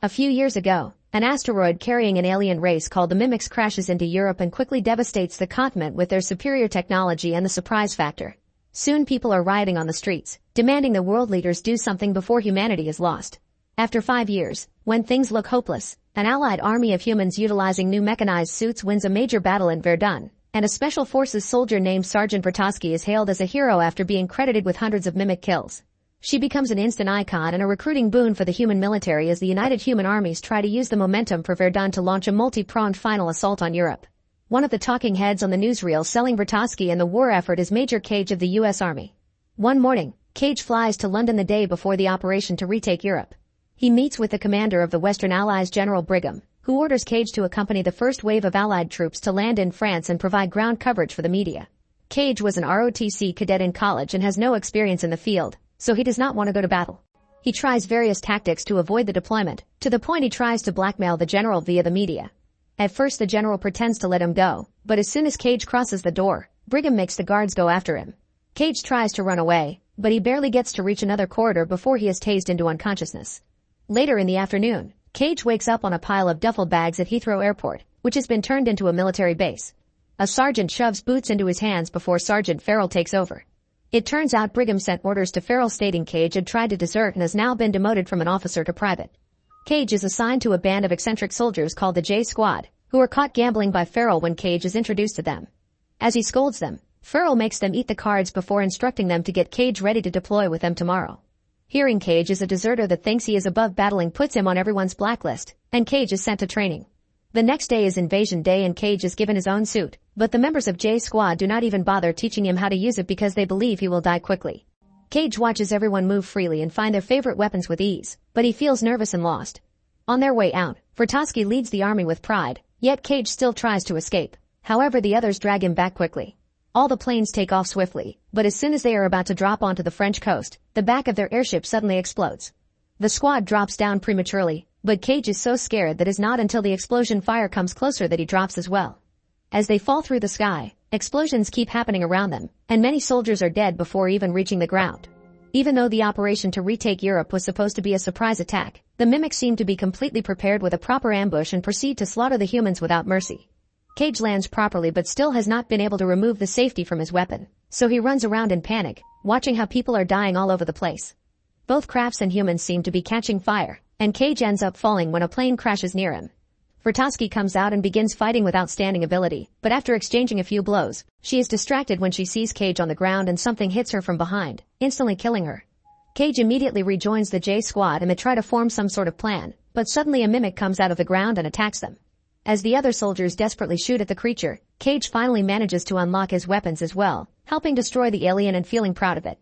A few years ago, an asteroid carrying an alien race called the Mimics crashes into Europe and quickly devastates the continent with their superior technology and the surprise factor. Soon people are rioting on the streets, demanding the world leaders do something before humanity is lost. After 5 years, when things look hopeless, an allied army of humans utilizing new mechanized suits wins a major battle in Verdun, and a special forces soldier named Sergeant Vertovsky is hailed as a hero after being credited with hundreds of mimic kills. She becomes an instant icon and a recruiting boon for the human military as the united human armies try to use the momentum for Verdun to launch a multi-pronged final assault on Europe. One of the talking heads on the newsreel selling Vertovsky and the war effort is Major Cage of the U.S. Army. One morning, Cage flies to London the day before the operation to retake Europe. He meets with the commander of the Western Allies, General Brigham, who orders Cage to accompany the first wave of Allied troops to land in France and provide ground coverage for the media. Cage was an ROTC cadet in college and has no experience in the field, so he does not want to go to battle. He tries various tactics to avoid the deployment, to the point he tries to blackmail the general via the media. At first the general pretends to let him go, but as soon as Cage crosses the door, Brigham makes the guards go after him. Cage tries to run away, but he barely gets to reach another corridor before he is tased into unconsciousness. Later in the afternoon, Cage wakes up on a pile of duffel bags at Heathrow Airport, which has been turned into a military base. A sergeant shoves boots into his hands before Sergeant Farrell takes over. It turns out Brigham sent orders to Farrell stating Cage had tried to desert and has now been demoted from an officer to private. Cage is assigned to a band of eccentric soldiers called the J Squad, who are caught gambling by Farrell when Cage is introduced to them. As he scolds them, Farrell makes them eat the cards before instructing them to get Cage ready to deploy with them tomorrow. Hearing Cage is a deserter that thinks he is above battling puts him on everyone's blacklist, and Cage is sent to training. The next day is Invasion Day and Cage is given his own suit, but the members of J Squad do not even bother teaching him how to use it because they believe he will die quickly. Cage watches everyone move freely and find their favorite weapons with ease, but he feels nervous and lost. On their way out, Vertovsky leads the army with pride, yet Cage still tries to escape. However, the others drag him back quickly. All the planes take off swiftly, but as soon as they are about to drop onto the French coast, the back of their airship suddenly explodes. The squad drops down prematurely, but Cage is so scared that it is not until the explosion fire comes closer that he drops as well. As they fall through the sky, explosions keep happening around them, and many soldiers are dead before even reaching the ground. Even though the operation to retake Europe was supposed to be a surprise attack, the mimics seem to be completely prepared with a proper ambush and proceed to slaughter the humans without mercy. Cage lands properly but still has not been able to remove the safety from his weapon, so he runs around in panic, watching how people are dying all over the place. Both crafts and humans seem to be catching fire, and Cage ends up falling when a plane crashes near him. Vertovsky comes out and begins fighting with outstanding ability, but after exchanging a few blows, she is distracted when she sees Cage on the ground and something hits her from behind, instantly killing her. Cage immediately rejoins the J Squad and they try to form some sort of plan, but suddenly a mimic comes out of the ground and attacks them. As the other soldiers desperately shoot at the creature, Cage finally manages to unlock his weapons as well, helping destroy the alien and feeling proud of it.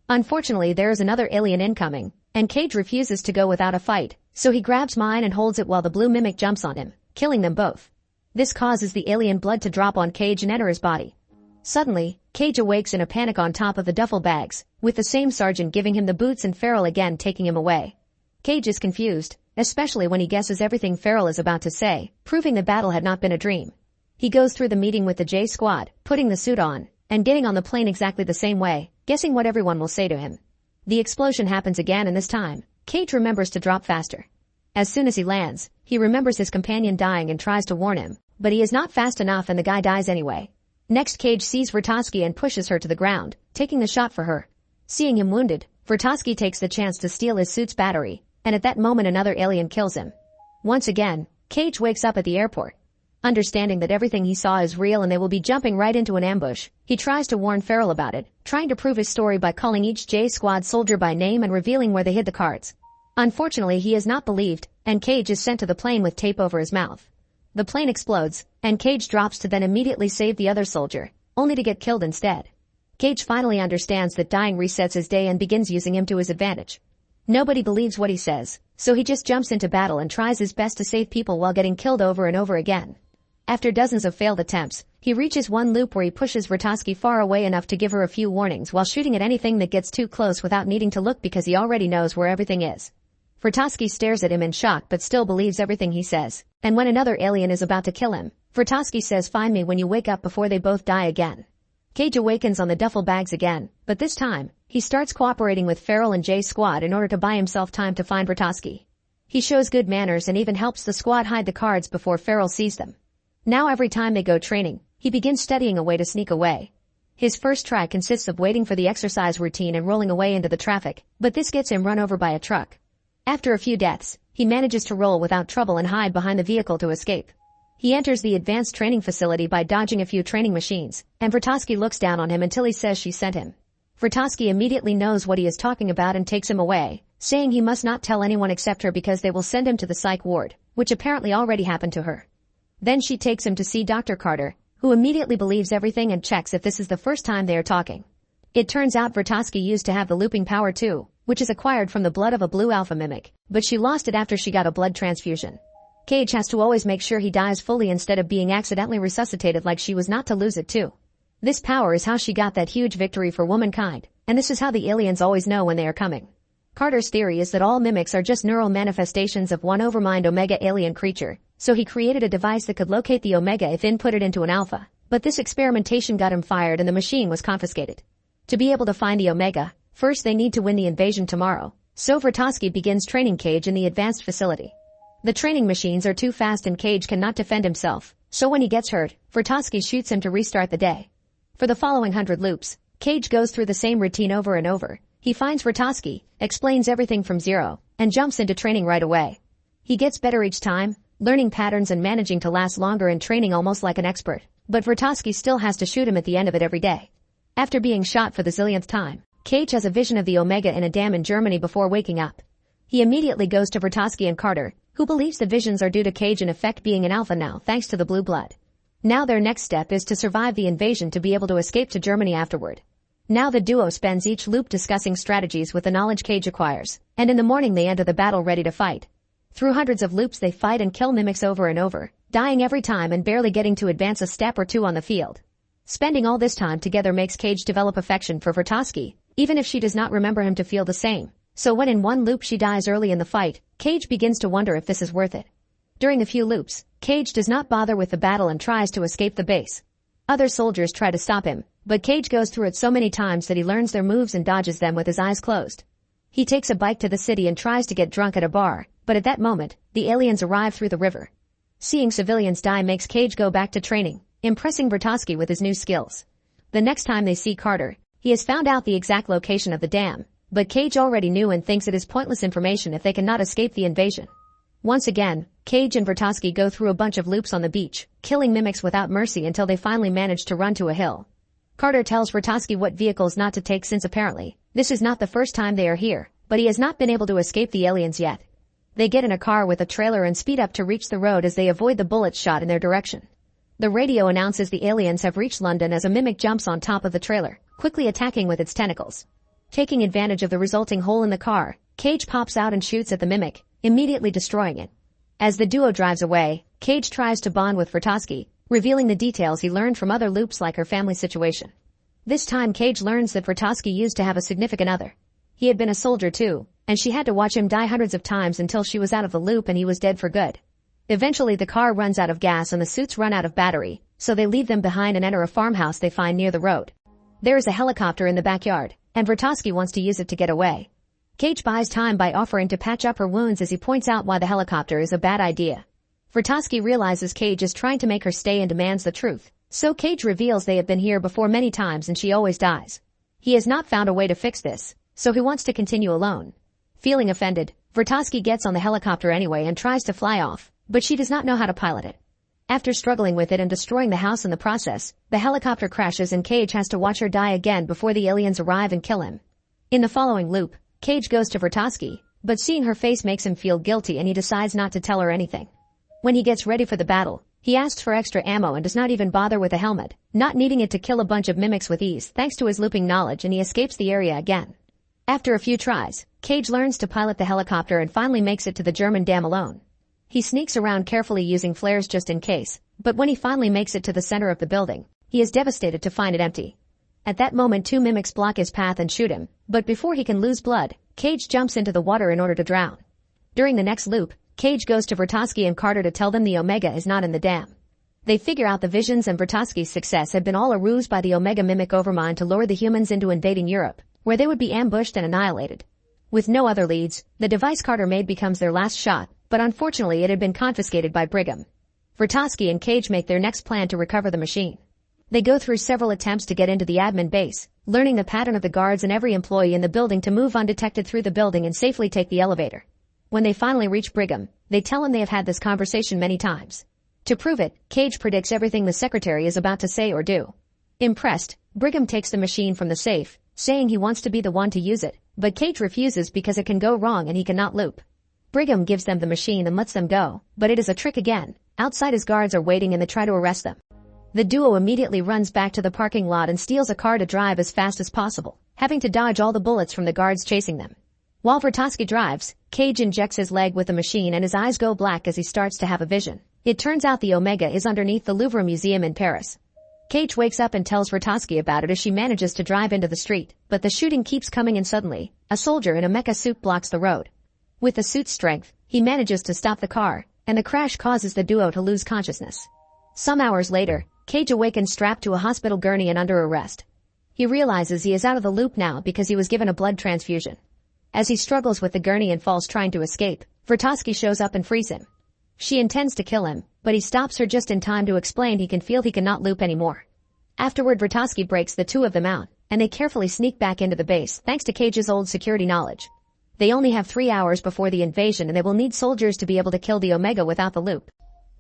Unfortunately, there is another alien incoming, and Cage refuses to go without a fight, so he grabs mine and holds it while the blue mimic jumps on him, killing them both. This causes the alien blood to drop on Cage and enter his body. Suddenly, Cage awakes in a panic on top of the duffel bags, with the same sergeant giving him the boots and Farrell again taking him away. Cage is confused, especially when he guesses everything Farrell is about to say, proving the battle had not been a dream. He goes through the meeting with the J Squad, putting the suit on, and getting on the plane exactly the same way, guessing what everyone will say to him. The explosion happens again and this time, Cage remembers to drop faster. As soon as he lands, he remembers his companion dying and tries to warn him, but he is not fast enough and the guy dies anyway. Next, Cage sees Vertovsky and pushes her to the ground, taking the shot for her. Seeing him wounded, Vertovsky takes the chance to steal his suit's battery, and at that moment another alien kills him. Once again, Cage wakes up at the airport. Understanding that everything he saw is real and they will be jumping right into an ambush, he tries to warn Farrell about it, trying to prove his story by calling each J Squad soldier by name and revealing where they hid the cards. Unfortunately, he is not believed, and Cage is sent to the plane with tape over his mouth. The plane explodes, and Cage drops to then immediately save the other soldier, only to get killed instead. Cage finally understands that dying resets his day and begins using him to his advantage. Nobody believes what he says, so he just jumps into battle and tries his best to save people while getting killed over and over again. After dozens of failed attempts, he reaches one loop where he pushes Vertovsky far away enough to give her a few warnings while shooting at anything that gets too close without needing to look because he already knows where everything is. Vertovsky stares at him in shock but still believes everything he says, and when another alien is about to kill him, Vertovsky says, "Find me when you wake up," before they both die again. Cage awakens on the duffel bags again, but this time, he starts cooperating with Farrell and J Squad in order to buy himself time to find Vertovsky. He shows good manners and even helps the squad hide the cards before Farrell sees them. Now every time they go training, he begins studying a way to sneak away. His first try consists of waiting for the exercise routine and rolling away into the traffic, but this gets him run over by a truck. After a few deaths, he manages to roll without trouble and hide behind the vehicle to escape. He enters the advanced training facility by dodging a few training machines, and Vertovsky looks down on him until he says she sent him. Vertovsky immediately knows what he is talking about and takes him away, saying he must not tell anyone except her because they will send him to the psych ward, which apparently already happened to her. Then she takes him to see Dr. Carter, who immediately believes everything and checks if this is the first time they are talking. It turns out Vertovsky used to have the looping power too, which is acquired from the blood of a blue alpha mimic, but she lost it after she got a blood transfusion. Cage has to always make sure he dies fully instead of being accidentally resuscitated like she was not to lose it too. This power is how she got that huge victory for womankind, and this is how the aliens always know when they are coming. Carter's theory is that all mimics are just neural manifestations of one overmind Omega alien creature, so he created a device that could locate the Omega if inputted into an alpha, but this experimentation got him fired and the machine was confiscated. To be able to find the Omega, first they need to win the invasion tomorrow, so Vertovsky begins training Cage in the advanced facility. The training machines are too fast and Cage cannot defend himself, so when he gets hurt, Vertovsky shoots him to restart the day. For the following 100 loops, Cage goes through the same routine over and over. He finds Vertovsky, explains everything from zero, and jumps into training right away. He gets better each time, learning patterns and managing to last longer in training almost like an expert, but Vertovsky still has to shoot him at the end of it every day. After being shot for the zillionth time, Cage has a vision of the Omega in a dam in Germany before waking up. He immediately goes to Vertovsky and Carter, who believes the visions are due to Cage in effect being an alpha now thanks to the blue blood. Now their next step is to survive the invasion to be able to escape to Germany afterward. Now the duo spends each loop discussing strategies with the knowledge Cage acquires, and in the morning they enter the battle ready to fight. Through hundreds of loops they fight and kill mimics over and over, dying every time and barely getting to advance a step or two on the field. Spending all this time together makes Cage develop affection for Vertovsky, even if she does not remember him to feel the same. So when in one loop she dies early in the fight, Cage begins to wonder if this is worth it. During a few loops, Cage does not bother with the battle and tries to escape the base. Other soldiers try to stop him, but Cage goes through it so many times that he learns their moves and dodges them with his eyes closed. He takes a bike to the city and tries to get drunk at a bar, but at that moment, the aliens arrive through the river. Seeing civilians die makes Cage go back to training, impressing Vertovsky with his new skills. The next time they see Carter, he has found out the exact location of the dam, but Cage already knew and thinks it is pointless information if they cannot escape the invasion. Once again, Cage and Vertovsky go through a bunch of loops on the beach, killing mimics without mercy until they finally manage to run to a hill. Carter tells Vertovsky what vehicles not to take since apparently, this is not the first time they are here, but he has not been able to escape the aliens yet. They get in a car with a trailer and speed up to reach the road as they avoid the bullet shot in their direction. The radio announces the aliens have reached London as a mimic jumps on top of the trailer, quickly attacking with its tentacles. Taking advantage of the resulting hole in the car, Cage pops out and shoots at the mimic, immediately destroying it. As the duo drives away, Cage tries to bond with Vertovsky, revealing the details he learned from other loops like her family situation. This time Cage learns that Vertovsky used to have a significant other. He had been a soldier too, and she had to watch him die hundreds of times until she was out of the loop and he was dead for good. Eventually the car runs out of gas and the suits run out of battery, so they leave them behind and enter a farmhouse they find near the road. There is a helicopter in the backyard, and Vertovsky wants to use it to get away. Cage buys time by offering to patch up her wounds as he points out why the helicopter is a bad idea. Vertovsky realizes Cage is trying to make her stay and demands the truth, so Cage reveals they have been here before many times and she always dies. He has not found a way to fix this, so he wants to continue alone. Feeling offended, Vertovsky gets on the helicopter anyway and tries to fly off, but she does not know how to pilot it. After struggling with it and destroying the house in the process, the helicopter crashes and Cage has to watch her die again before the aliens arrive and kill him. In the following loop, Cage goes to Vertovsky, but seeing her face makes him feel guilty and he decides not to tell her anything. When he gets ready for the battle, he asks for extra ammo and does not even bother with a helmet, not needing it to kill a bunch of mimics with ease thanks to his looping knowledge, and he escapes the area again. After a few tries, Cage learns to pilot the helicopter and finally makes it to the German dam alone. He sneaks around carefully using flares just in case, but when he finally makes it to the center of the building, he is devastated to find it empty. At that moment 2 mimics block his path and shoot him, but before he can lose blood, Cage jumps into the water in order to drown. During the next loop, Cage goes to Vertovsky and Carter to tell them the Omega is not in the dam. They figure out the visions and Vertovsky's success had been all a ruse by the Omega mimic overmind to lure the humans into invading Europe, where they would be ambushed and annihilated. With no other leads, the device Carter made becomes their last shot, but unfortunately it had been confiscated by Brigham. Vertovsky and Cage make their next plan to recover the machine. They go through several attempts to get into the admin base, learning the pattern of the guards and every employee in the building to move undetected through the building and safely take the elevator. When they finally reach Brigham, they tell him they have had this conversation many times. To prove it, Cage predicts everything the secretary is about to say or do. Impressed, Brigham takes the machine from the safe, saying he wants to be the one to use it, but Cage refuses because it can go wrong and he cannot loop. Brigham gives them the machine and lets them go, but it is a trick again. Outside his guards are waiting and they try to arrest them. The duo immediately runs back to the parking lot and steals a car to drive as fast as possible, having to dodge all the bullets from the guards chasing them. While Vertovsky drives, Cage injects his leg with the machine and his eyes go black as he starts to have a vision. It turns out the Omega is underneath the Louvre Museum in Paris. Cage wakes up and tells Vertovsky about it as she manages to drive into the street, but the shooting keeps coming and suddenly, a soldier in a mecha suit blocks the road. With the suit's strength, he manages to stop the car, and the crash causes the duo to lose consciousness. Some hours later, Cage awakens strapped to a hospital gurney and under arrest. He realizes he is out of the loop now because he was given a blood transfusion. As he struggles with the gurney and falls trying to escape, Vertovsky shows up and frees him. She intends to kill him, but he stops her just in time to explain he can feel he cannot loop anymore. Afterward, Vertovsky breaks the two of them out, and they carefully sneak back into the base thanks to Cage's old security knowledge. They only have 3 hours before the invasion and they will need soldiers to be able to kill the Omega without the loop.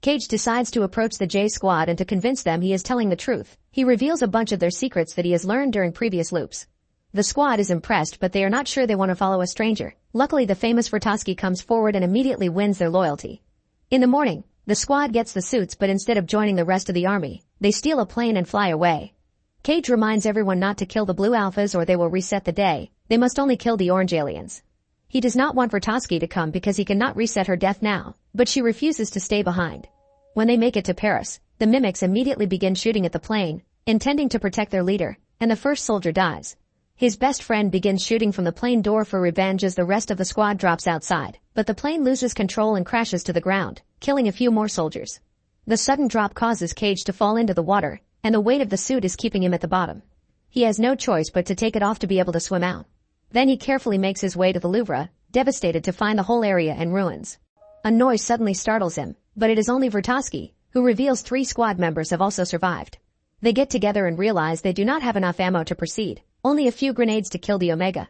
Cage decides to approach the J Squad and to convince them he is telling the truth, he reveals a bunch of their secrets that he has learned during previous loops. The squad is impressed but they are not sure they want to follow a stranger. Luckily the famous Vertovsky comes forward and immediately wins their loyalty. In the morning, the squad gets the suits but instead of joining the rest of the army, they steal a plane and fly away. Cage reminds everyone not to kill the blue alphas or they will reset the day. They must only kill the orange aliens. He does not want Vertovsky to come because he cannot reset her death now, but she refuses to stay behind. When they make it to Paris, the mimics immediately begin shooting at the plane, intending to protect their leader, and the first soldier dies. His best friend begins shooting from the plane door for revenge as the rest of the squad drops outside, but the plane loses control and crashes to the ground, killing a few more soldiers. The sudden drop causes Cage to fall into the water, and the weight of the suit is keeping him at the bottom. He has no choice but to take it off to be able to swim out. Then he carefully makes his way to the Louvre, devastated to find the whole area in ruins. A noise suddenly startles him, but it is only Vertovsky, who reveals 3 squad members have also survived. They get together and realize they do not have enough ammo to proceed, only a few grenades to kill the Omega.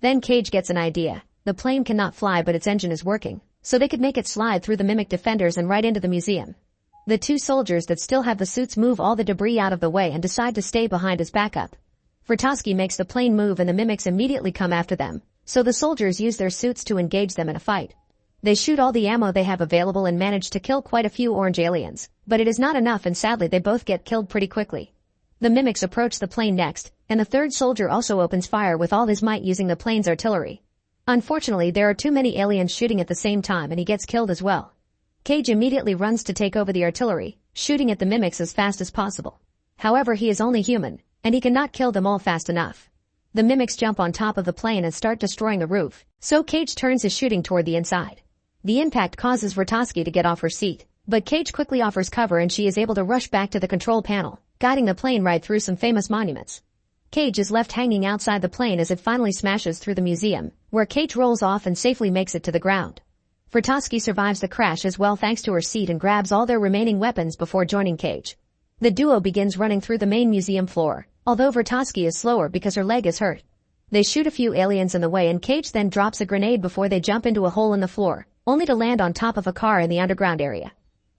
Then Cage gets an idea. The plane cannot fly but its engine is working, so they could make it slide through the mimic defenders and right into the museum. The 2 soldiers that still have the suits move all the debris out of the way and decide to stay behind as backup. Vertovsky makes the plane move and the mimics immediately come after them, so the soldiers use their suits to engage them in a fight. They shoot all the ammo they have available and manage to kill quite a few orange aliens, but it is not enough and sadly they both get killed pretty quickly. The mimics approach the plane next, and the 3rd soldier also opens fire with all his might using the plane's artillery. Unfortunately, there are too many aliens shooting at the same time and he gets killed as well. Cage immediately runs to take over the artillery, shooting at the mimics as fast as possible. However, he is only human, and he cannot kill them all fast enough. The mimics jump on top of the plane and start destroying the roof, so Cage turns his shooting toward the inside. The impact causes Vertovsky to get off her seat, but Cage quickly offers cover and she is able to rush back to the control panel, guiding the plane right through some famous monuments. Cage is left hanging outside the plane as it finally smashes through the museum, where Cage rolls off and safely makes it to the ground. Vertovsky survives the crash as well thanks to her seat and grabs all their remaining weapons before joining Cage. The duo begins running through the main museum floor, although Vertovsky is slower because her leg is hurt. They shoot a few aliens in the way and Cage then drops a grenade before they jump into a hole in the floor, only to land on top of a car in the underground area.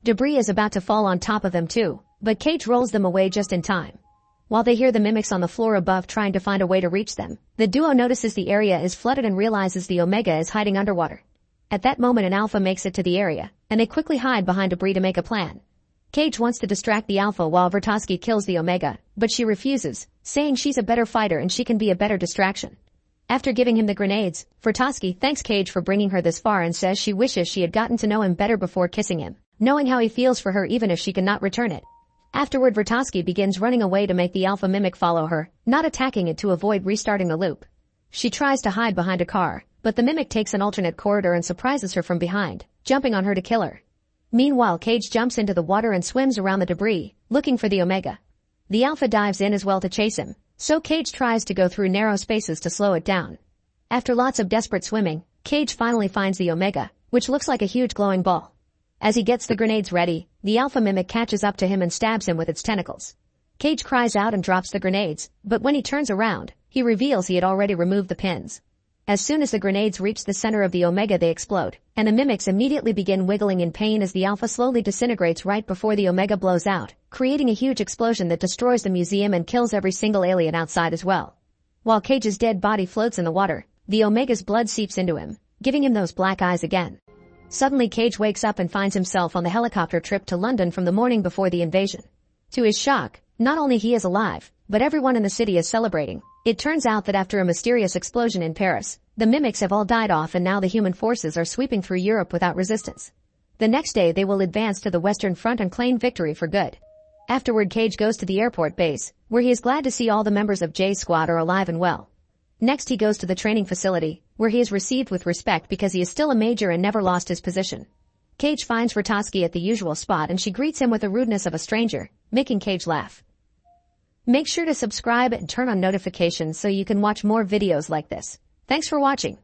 Debris is about to fall on top of them too, but Cage rolls them away just in time. While they hear the mimics on the floor above trying to find a way to reach them, the duo notices the area is flooded and realizes the Omega is hiding underwater. At that moment an Alpha makes it to the area, and they quickly hide behind debris to make a plan. Cage wants to distract the Alpha while Vertovsky kills the Omega, but she refuses, saying she's a better fighter and she can be a better distraction. After giving him the grenades, Vertovsky thanks Cage for bringing her this far and says she wishes she had gotten to know him better before kissing him, knowing how he feels for her even if she cannot return it. Afterward, Vertovsky begins running away to make the Alpha mimic follow her, not attacking it to avoid restarting the loop. She tries to hide behind a car, but the mimic takes an alternate corridor and surprises her from behind, jumping on her to kill her. Meanwhile, Cage jumps into the water and swims around the debris, looking for the Omega. The Alpha dives in as well to chase him, so Cage tries to go through narrow spaces to slow it down. After lots of desperate swimming, Cage finally finds the Omega, which looks like a huge glowing ball. As he gets the grenades ready, the Alpha Mimic catches up to him and stabs him with its tentacles. Cage cries out and drops the grenades, but when he turns around, he reveals he had already removed the pins. As soon as the grenades reach the center of the Omega, they explode, and the mimics immediately begin wiggling in pain as the Alpha slowly disintegrates right before the Omega blows out, creating a huge explosion that destroys the museum and kills every single alien outside as well. While Cage's dead body floats in the water, the Omega's blood seeps into him, giving him those black eyes again. Suddenly Cage wakes up and finds himself on the helicopter trip to London from the morning before the invasion. To his shock, not only he is alive, but everyone in the city is celebrating. It turns out that after a mysterious explosion in Paris, the mimics have all died off and now the human forces are sweeping through Europe without resistance. The next day they will advance to the Western Front and claim victory for good. Afterward, Cage goes to the airport base, where he is glad to see all the members of J's squad are alive and well. Next he goes to the training facility, where he is received with respect because he is still a major and never lost his position. Cage finds Ratoski at the usual spot and she greets him with the rudeness of a stranger, making Cage laugh. Make sure to subscribe and turn on notifications so you can watch more videos like this. Thanks for watching.